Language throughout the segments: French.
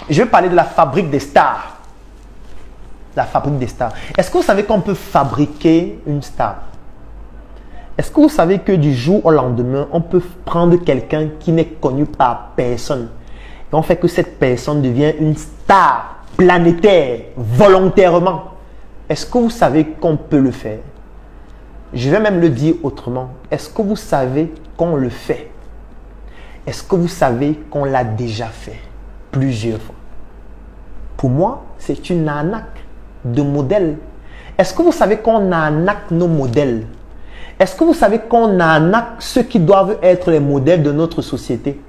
Je vais parler de la fabrique des stars. La fabrique des stars. Est-ce que vous savez qu'on peut fabriquer une star? Est-ce que vous savez que du jour au lendemain, on peut prendre quelqu'un qui n'est connu par personne et on fait que cette personne devient une star planétaire volontairement? Est-ce que vous savez qu'on peut le faire? Je vais même le dire autrement. Est-ce que vous savez qu'on le fait? Est-ce que vous savez qu'on l'a déjà fait plusieurs fois? Pour moi, c'est une arnaque de modèle. Est-ce que vous savez qu'on arnaque nos modèles? Est-ce que vous savez qu'on arnaque ceux qui doivent être les modèles de notre société?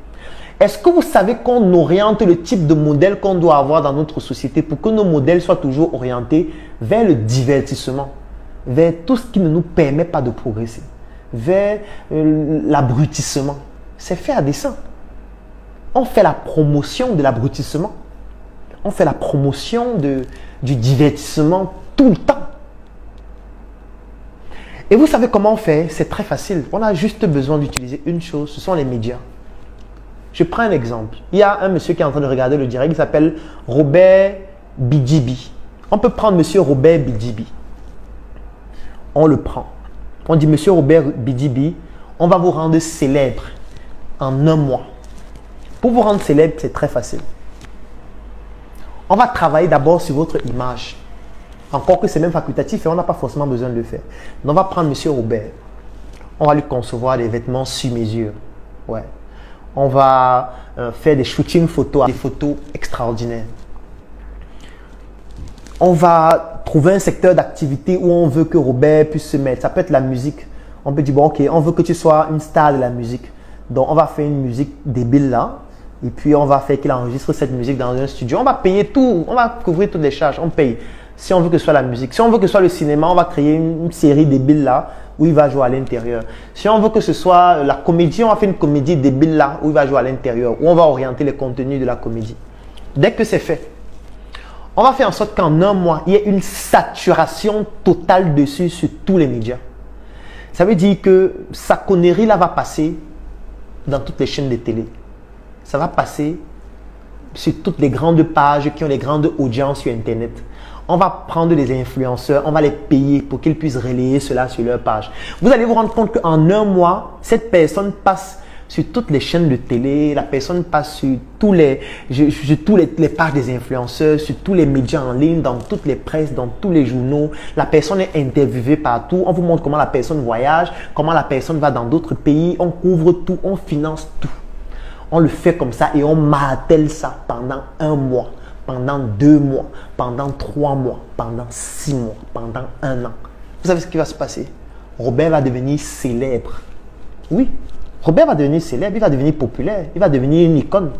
Est-ce que vous savez qu'on oriente le type de modèle qu'on doit avoir dans notre société pour que nos modèles soient toujours orientés vers le divertissement, vers tout ce qui ne nous permet pas de progresser, vers l'abrutissement? C'est fait à dessein. On fait la promotion de l'abrutissement. On fait la promotion du divertissement tout le temps. Et vous savez comment on fait? C'est très facile. On a juste besoin d'utiliser une chose, ce sont les médias. Je prends un exemple. Il y a un monsieur qui est en train de regarder le direct, il s'appelle Robert Bidjibi. On peut prendre monsieur Robert Bidjibi. On le prend. On dit, monsieur Robert Bidjibi, on va vous rendre célèbre en un mois. Pour vous rendre célèbre, c'est très facile. On va travailler d'abord sur votre image. Encore que c'est même facultatif et on n'a pas forcément besoin de le faire. Donc on va prendre monsieur Robert. On va lui concevoir des vêtements sur mesure. Ouais. On va faire des shootings photos, des photos extraordinaires. On va trouver un secteur d'activité où on veut que Robert puisse se mettre. Ça peut être la musique. On peut dire, bon, ok, on veut que tu sois une star de la musique. Donc, on va faire une musique débile là. Et puis, on va faire qu'il enregistre cette musique dans un studio. On va payer tout. On va couvrir toutes les charges. On paye. Si on veut que ce soit la musique. Si on veut que ce soit le cinéma, on va créer une série débile là où il va jouer à l'intérieur. Si on veut que ce soit la comédie, on va faire une comédie débile là où il va jouer à l'intérieur. Où on va orienter les contenus de la comédie. Dès que c'est fait, on va faire en sorte qu'en un mois, il y ait une saturation totale dessus sur tous les médias. Ça veut dire que sa connerie là va passer dans toutes les chaînes de télé. Ça va passer sur toutes les grandes pages qui ont les grandes audiences sur Internet. On va prendre des influenceurs, on va les payer pour qu'ils puissent relayer cela sur leur page. Vous allez vous rendre compte qu'en un mois, cette personne passe sur toutes les chaînes de télé, la personne passe sur tous les pages des influenceurs, sur tous les médias en ligne, dans toutes les presses, dans tous les journaux. La personne est interviewée partout. On vous montre comment la personne voyage, comment la personne va dans d'autres pays. On couvre tout, on finance tout. On le fait comme ça et on martèle ça pendant un mois, pendant 2 mois, pendant 3 mois, pendant 6 mois, pendant 1 an. Vous savez ce qui va se passer? Robert va devenir célèbre. Oui, Robert va devenir célèbre, il va devenir populaire, il va devenir une icône.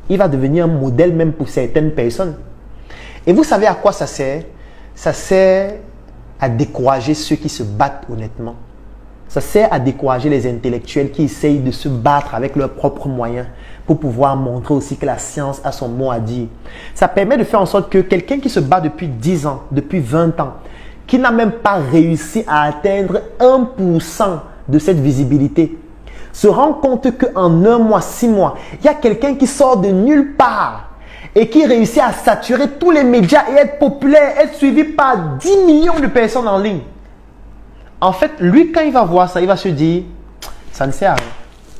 Il va devenir un modèle même pour certaines personnes. Et vous savez à quoi ça sert? Ça sert à décourager ceux qui se battent honnêtement. Ça sert à décourager les intellectuels qui essayent de se battre avec leurs propres moyens pour pouvoir montrer aussi que la science a son mot à dire. Ça permet de faire en sorte que quelqu'un qui se bat depuis 10 ans, depuis 20 ans, qui n'a même pas réussi à atteindre 1% de cette visibilité, se rend compte qu'en 1 mois, 6 mois, il y a quelqu'un qui sort de nulle part et qui réussit à saturer tous les médias et être populaire, être suivi par 10 millions de personnes en ligne. En fait, lui, quand il va voir ça, il va se dire, ça ne sert à rien.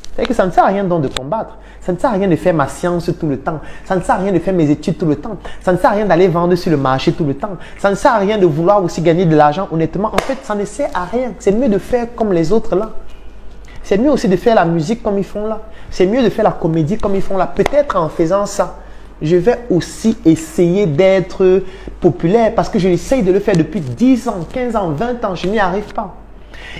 C'est-à-dire que ça ne sert à rien donc de combattre. Ça ne sert à rien de faire ma science tout le temps. Ça ne sert à rien de faire mes études tout le temps. Ça ne sert à rien d'aller vendre sur le marché tout le temps. Ça ne sert à rien de vouloir aussi gagner de l'argent honnêtement. En fait, ça ne sert à rien. C'est mieux de faire comme les autres là. C'est mieux aussi de faire la musique comme ils font là. C'est mieux de faire la comédie comme ils font là. Peut-être en faisant ça, je vais aussi essayer d'être populaire parce que je essaye de le faire depuis 10 ans, 15 ans, 20 ans. Je n'y arrive pas.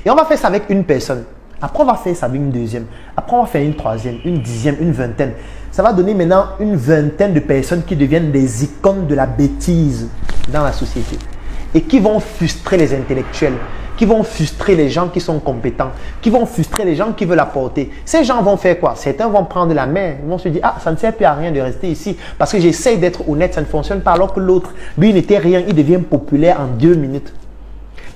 Et on va faire ça avec une personne. Après, on va faire ça avec une deuxième. Après, on va faire une troisième, une dixième, une vingtaine. Ça va donner maintenant une vingtaine de personnes qui deviennent des icônes de la bêtise dans la société. Et qui vont frustrer les intellectuels, qui vont frustrer les gens qui sont compétents, qui vont frustrer les gens qui veulent apporter. Ces gens vont faire quoi? Certains vont prendre la main, ils vont se dire, ah, ça ne sert plus à rien de rester ici parce que j'essaye d'être honnête, ça ne fonctionne pas alors que l'autre, lui, il n'était rien, il devient populaire en 2 minutes.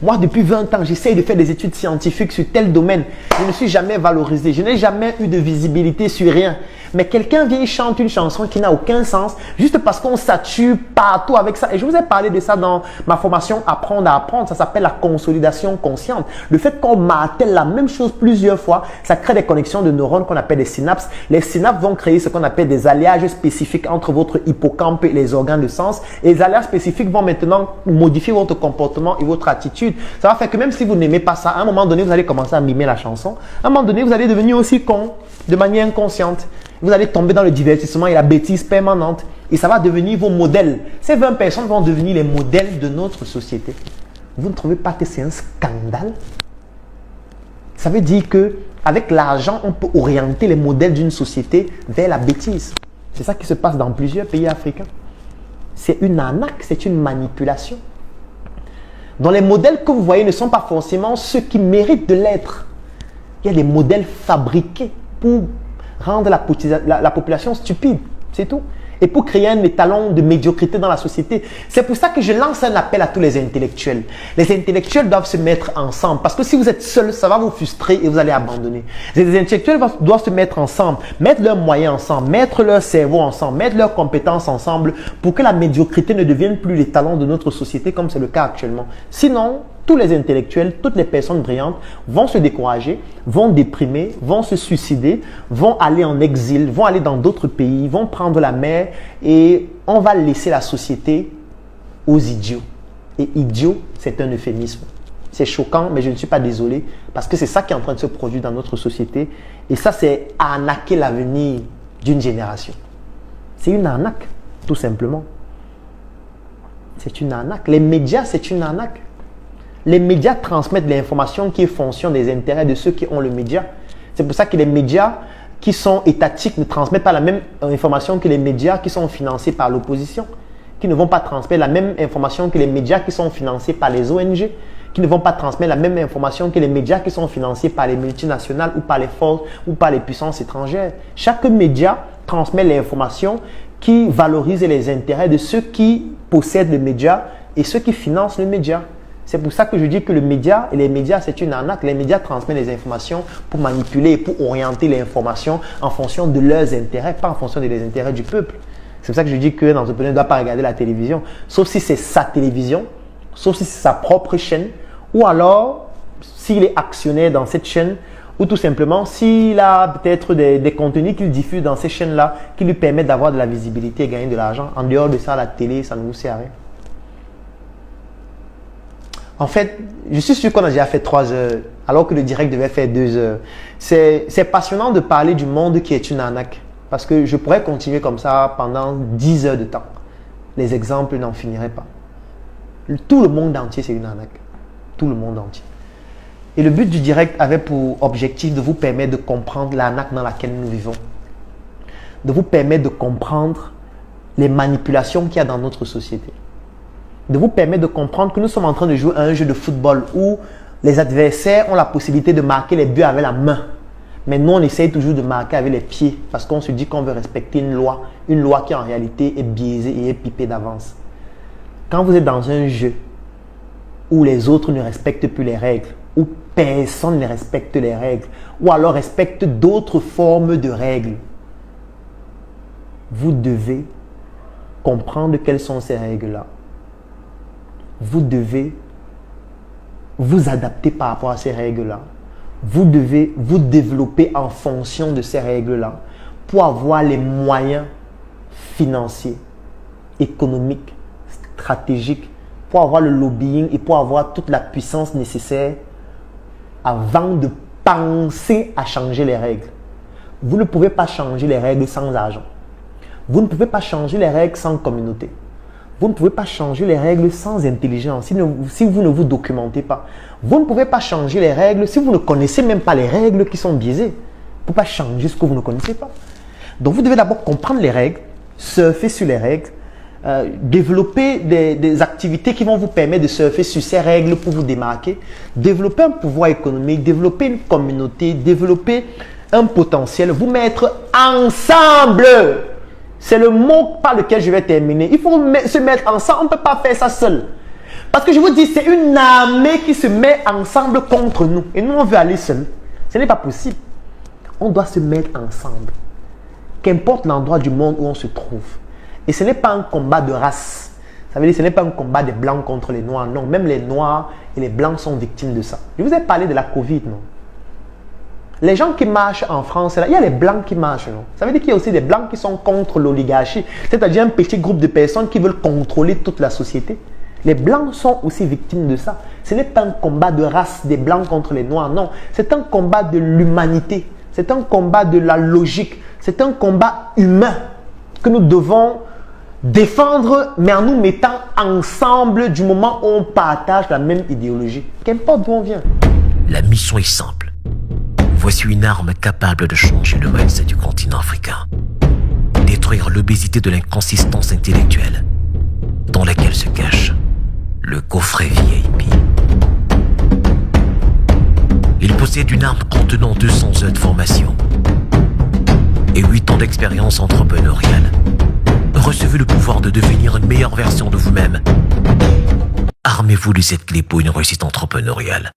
Moi, depuis 20 ans, j'essaye de faire des études scientifiques sur tel domaine. Je ne suis jamais valorisé. Je n'ai jamais eu de visibilité sur rien. Mais quelqu'un vient et chante une chanson qui n'a aucun sens juste parce qu'on sature partout avec ça. Et je vous ai parlé de ça dans ma formation Apprendre à apprendre. Ça s'appelle la consolidation consciente. Le fait qu'on martèle la même chose plusieurs fois, ça crée des connexions de neurones qu'on appelle des synapses. Les synapses vont créer ce qu'on appelle des alliages spécifiques entre votre hippocampe et les organes de sens. Et les alliages spécifiques vont maintenant modifier votre comportement et votre attitude. Ça va faire que même si vous n'aimez pas ça, à un moment donné, vous allez commencer à mimer la chanson. À un moment donné, vous allez devenir aussi con de manière inconsciente. Vous allez tomber dans le divertissement et la bêtise permanente. Et ça va devenir vos modèles. Ces 20 personnes vont devenir les modèles de notre société. Vous ne trouvez pas que c'est un scandale? Ça veut dire qu'avec l'argent, on peut orienter les modèles d'une société vers la bêtise. C'est ça qui se passe dans plusieurs pays africains. C'est une arnaque, c'est une manipulation. Donc les modèles que vous voyez ne sont pas forcément ceux qui méritent de l'être. Il y a des modèles fabriqués pour rendre la population stupide, c'est tout. Et pour créer un étalon de médiocrité dans la société. C'est pour ça que je lance un appel à tous les intellectuels. Les intellectuels doivent se mettre ensemble. Parce que si vous êtes seul, ça va vous frustrer et vous allez abandonner. Les intellectuels doivent se mettre ensemble, mettre leurs moyens ensemble, mettre leur cerveau ensemble, mettre leurs compétences ensemble pour que la médiocrité ne devienne plus l'étalon de notre société comme c'est le cas actuellement. Sinon, tous les intellectuels, toutes les personnes brillantes vont se décourager, vont déprimer, vont se suicider, vont aller en exil, vont aller dans d'autres pays, vont prendre la mer et on va laisser la société aux idiots. Et idiot, c'est un euphémisme. C'est choquant, mais je ne suis pas désolé parce que c'est ça qui est en train de se produire dans notre société. Et ça, c'est arnaquer l'avenir d'une génération. C'est une arnaque, tout simplement. C'est une arnaque. Les médias, c'est une arnaque. Les médias transmettent l'information qui est fonction des intérêts de ceux qui ont le média. C'est pour ça que les médias qui sont étatiques ne transmettent pas la même information que les médias qui sont financés par l'opposition, qui ne vont pas transmettre la même information que les médias qui sont financés par les ONG, qui ne vont pas transmettre la même information que les médias qui sont financés par les multinationales ou par les forces ou par les puissances étrangères. Chaque média transmet l'information qui valorise les intérêts de ceux qui possèdent le média et ceux qui financent le média. C'est pour ça que je dis que le média et les médias, c'est une arnaque. Les médias transmettent les informations pour manipuler et pour orienter l'information en fonction de leurs intérêts, pas en fonction des intérêts du peuple. C'est pour ça que je dis qu'un entrepreneur ne doit pas regarder la télévision, sauf si c'est sa télévision, sauf si c'est sa propre chaîne, ou alors s'il est actionnaire dans cette chaîne, ou tout simplement s'il a peut-être des contenus qu'il diffuse dans ces chaînes-là qui lui permettent d'avoir de la visibilité et gagner de l'argent. En dehors de ça, la télé, ça ne vous sert à rien. En fait, je suis sûr qu'on a déjà fait 3 heures, alors que le direct devait faire 2 heures. C'est passionnant de parler du monde qui est une arnaque. Parce que je pourrais continuer comme ça pendant 10 heures de temps. Les exemples n'en finiraient pas. Tout le monde entier, c'est une arnaque. Tout le monde entier. Et le but du direct avait pour objectif de vous permettre de comprendre l'arnaque dans laquelle nous vivons. De vous permettre de comprendre les manipulations qu'il y a dans notre société. De vous permettre de comprendre que nous sommes en train de jouer à un jeu de football où les adversaires ont la possibilité de marquer les buts avec la main. Mais nous, on essaye toujours de marquer avec les pieds parce qu'on se dit qu'on veut respecter une loi qui en réalité est biaisée et est pipée d'avance. Quand vous êtes dans un jeu où les autres ne respectent plus les règles, où personne ne respecte les règles, ou alors respecte d'autres formes de règles, vous devez comprendre quelles sont ces règles-là. Vous devez vous adapter par rapport à ces règles-là. Vous devez vous développer en fonction de ces règles-là pour avoir les moyens financiers, économiques, stratégiques, pour avoir le lobbying et pour avoir toute la puissance nécessaire avant de penser à changer les règles. Vous ne pouvez pas changer les règles sans argent. Vous ne pouvez pas changer les règles sans communauté. Vous ne pouvez pas changer les règles sans intelligence, si vous ne vous documentez pas. Vous ne pouvez pas changer les règles si vous ne connaissez même pas les règles qui sont biaisées. Vous ne pouvez pas changer ce que vous ne connaissez pas. Donc vous devez d'abord comprendre les règles, surfer sur les règles, développer des activités qui vont vous permettre de surfer sur ces règles pour vous démarquer, développer un pouvoir économique, développer une communauté, développer un potentiel, vous mettre ensemble. C'est le mot par lequel je vais terminer. Il faut se mettre ensemble. On ne peut pas faire ça seul. Parce que je vous dis, c'est une armée qui se met ensemble contre nous. Et nous, on veut aller seul. Ce n'est pas possible. On doit se mettre ensemble. Qu'importe l'endroit du monde où on se trouve. Et ce n'est pas un combat de race. Ça veut dire que ce n'est pas un combat des blancs contre les noirs. Non, même les noirs et les blancs sont victimes de ça. Je vous ai parlé de la Covid, non? Les gens qui marchent en France, là, il y a les blancs qui marchent, non? Ça veut dire qu'il y a aussi des blancs qui sont contre l'oligarchie. C'est-à-dire un petit groupe de personnes qui veulent contrôler toute la société. Les blancs sont aussi victimes de ça. Ce n'est pas un combat de race des blancs contre les noirs, non. C'est un combat de l'humanité. C'est un combat de la logique. C'est un combat humain que nous devons défendre, mais en nous mettant ensemble du moment où on partage la même idéologie. Qu'importe d'où on vient. La mission est simple. Voici une arme capable de changer le mindset du continent africain. Détruire l'obésité de l'inconsistance intellectuelle dans laquelle se cache le coffret VIP. Il possède une arme contenant 200 heures de formation et 8 ans d'expérience entrepreneuriale. Recevez le pouvoir de devenir une meilleure version de vous-même. Armez-vous de cette clé pour une réussite entrepreneuriale.